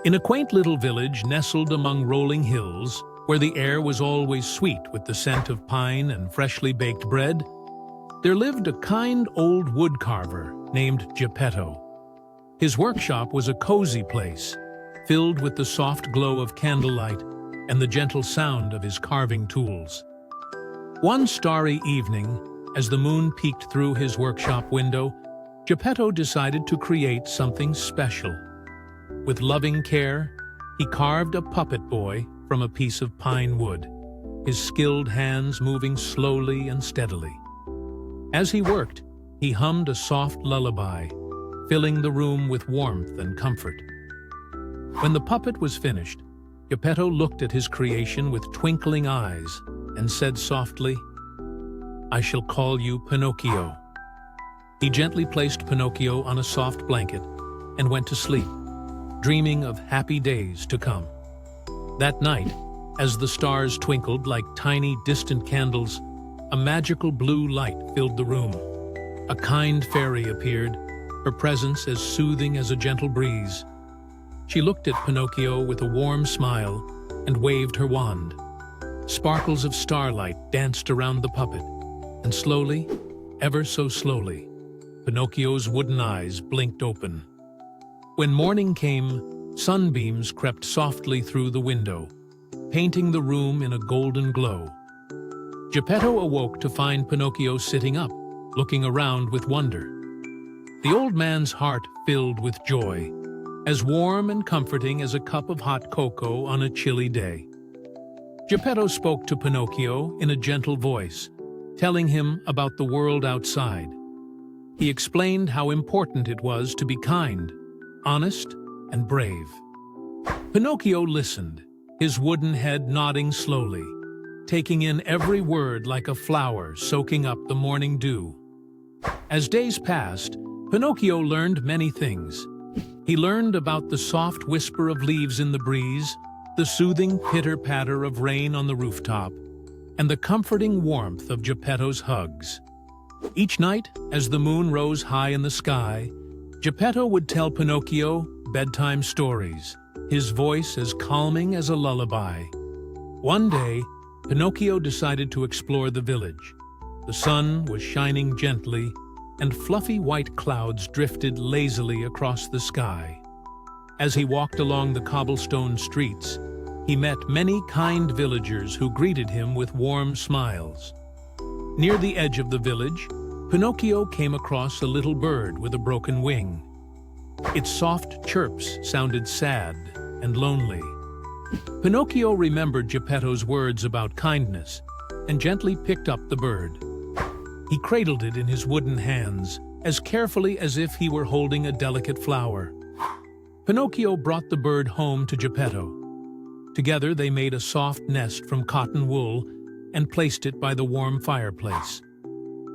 In a quaint little village nestled among rolling hills, where the air was always sweet with the scent of pine and freshly baked bread, there lived a kind old woodcarver named Geppetto. His workshop was a cozy place, filled with the soft glow of candlelight and the gentle sound of his carving tools. One starry evening, as the moon peeked through his workshop window, Geppetto decided to create something special. With loving care, he carved a puppet boy from a piece of pine wood, his skilled hands moving slowly and steadily. As he worked, he hummed a soft lullaby, filling the room with warmth and comfort. When the puppet was finished, Geppetto looked at his creation with twinkling eyes and said softly, "I shall call you Pinocchio." He gently placed Pinocchio on a soft blanket and went to sleep, dreaming of happy days to come. That night, as the stars twinkled like tiny distant candles, a magical blue light filled the room. A kind fairy appeared, her presence as soothing as a gentle breeze. She looked at Pinocchio with a warm smile and waved her wand. Sparkles of starlight danced around the puppet, and slowly, ever so slowly, Pinocchio's wooden eyes blinked open. When morning came, sunbeams crept softly through the window, painting the room in a golden glow. Geppetto awoke to find Pinocchio sitting up, looking around with wonder. The old man's heart filled with joy, as warm and comforting as a cup of hot cocoa on a chilly day. Geppetto spoke to Pinocchio in a gentle voice, telling him about the world outside. He explained how important it was to be kind, honest, and brave. Pinocchio listened, his wooden head nodding slowly, taking in every word like a flower soaking up the morning dew. As days passed, Pinocchio learned many things. He learned about the soft whisper of leaves in the breeze, the soothing pitter-patter of rain on the rooftop, and the comforting warmth of Geppetto's hugs. Each night, as the moon rose high in the sky, Geppetto would tell Pinocchio bedtime stories, his voice as calming as a lullaby. One day, Pinocchio decided to explore the village. The sun was shining gently, and fluffy white clouds drifted lazily across the sky. As he walked along the cobblestone streets, he met many kind villagers who greeted him with warm smiles. Near the edge of the village, Pinocchio came across a little bird with a broken wing. Its soft chirps sounded sad and lonely. Pinocchio remembered Geppetto's words about kindness and gently picked up the bird. He cradled it in his wooden hands, as carefully as if he were holding a delicate flower. Pinocchio brought the bird home to Geppetto. Together they made a soft nest from cotton wool and placed it by the warm fireplace.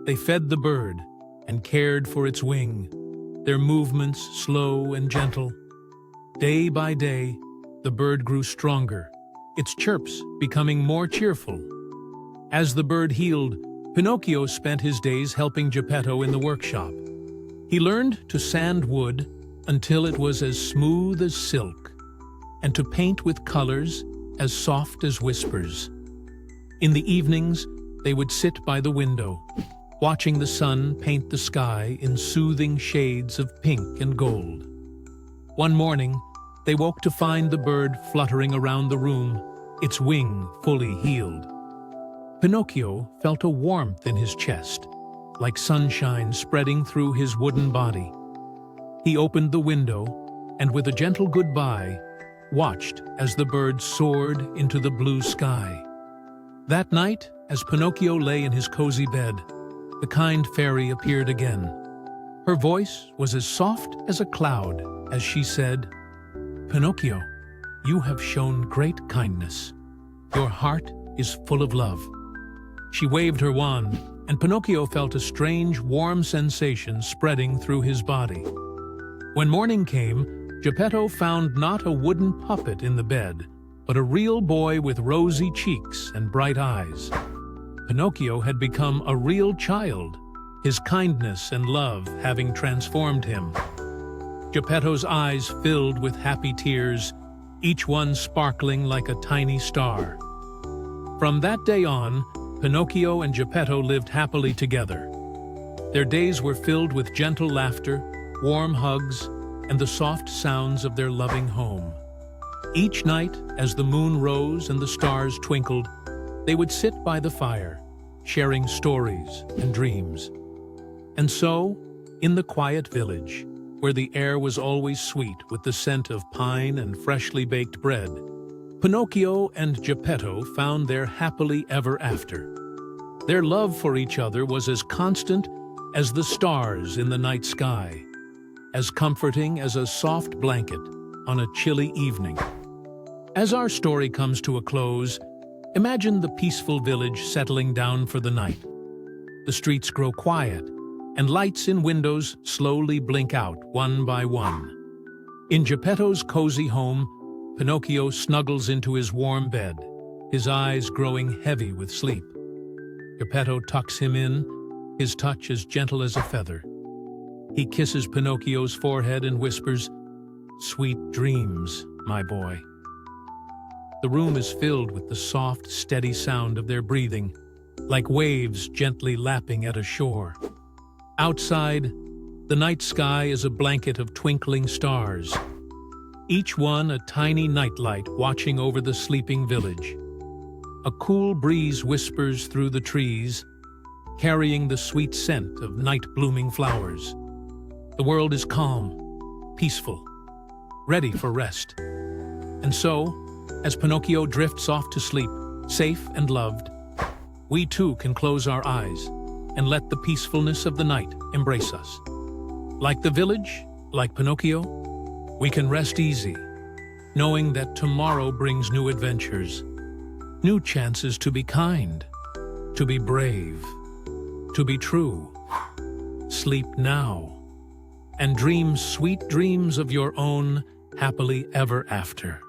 They fed the bird and cared for its wing, their movements slow and gentle. Day by day, the bird grew stronger, its chirps becoming more cheerful. As the bird healed, Pinocchio spent his days helping Geppetto in the workshop. He learned to sand wood until it was as smooth as silk, and to paint with colors as soft as whispers. In the evenings, they would sit by the window, watching the sun paint the sky in soothing shades of pink and gold. One morning, they woke to find the bird fluttering around the room, its wing fully healed. Pinocchio felt a warmth in his chest, like sunshine spreading through his wooden body. He opened the window and, with a gentle goodbye, watched as the bird soared into the blue sky. That night, as Pinocchio lay in his cozy bed, the kind fairy appeared again. Her voice was as soft as a cloud as she said, "Pinocchio, you have shown great kindness. Your heart is full of love." She waved her wand, and Pinocchio felt a strange, warm sensation spreading through his body. When morning came, Geppetto found not a wooden puppet in the bed, but a real boy with rosy cheeks and bright eyes. Pinocchio had become a real child, his kindness and love having transformed him. Geppetto's eyes filled with happy tears, each one sparkling like a tiny star. From that day on, Pinocchio and Geppetto lived happily together. Their days were filled with gentle laughter, warm hugs, and the soft sounds of their loving home. Each night, as the moon rose and the stars twinkled, they would sit by the fire, sharing stories and dreams. And so, in the quiet village, where the air was always sweet with the scent of pine and freshly baked bread, Pinocchio and Geppetto found their happily ever after. Their love for each other was as constant as the stars in the night sky, as comforting as a soft blanket on a chilly evening. As our story comes to a close, imagine the peaceful village settling down for the night. The streets grow quiet, and lights in windows slowly blink out one by one. In Geppetto's cozy home, Pinocchio snuggles into his warm bed, his eyes growing heavy with sleep. Geppetto tucks him in, his touch as gentle as a feather. He kisses Pinocchio's forehead and whispers, "Sweet dreams, my boy." The room is filled with the soft, steady sound of their breathing, like waves gently lapping at a shore. Outside, the night sky is a blanket of twinkling stars, each one a tiny nightlight watching over the sleeping village. A cool breeze whispers through the trees, carrying the sweet scent of night-blooming flowers. The world is calm, peaceful, ready for rest. And so, as Pinocchio drifts off to sleep, safe and loved, we too can close our eyes and let the peacefulness of the night embrace us. Like the village, like Pinocchio, we can rest easy, knowing that tomorrow brings new adventures, new chances to be kind, to be brave, to be true. Sleep now, and dream sweet dreams of your own happily ever after.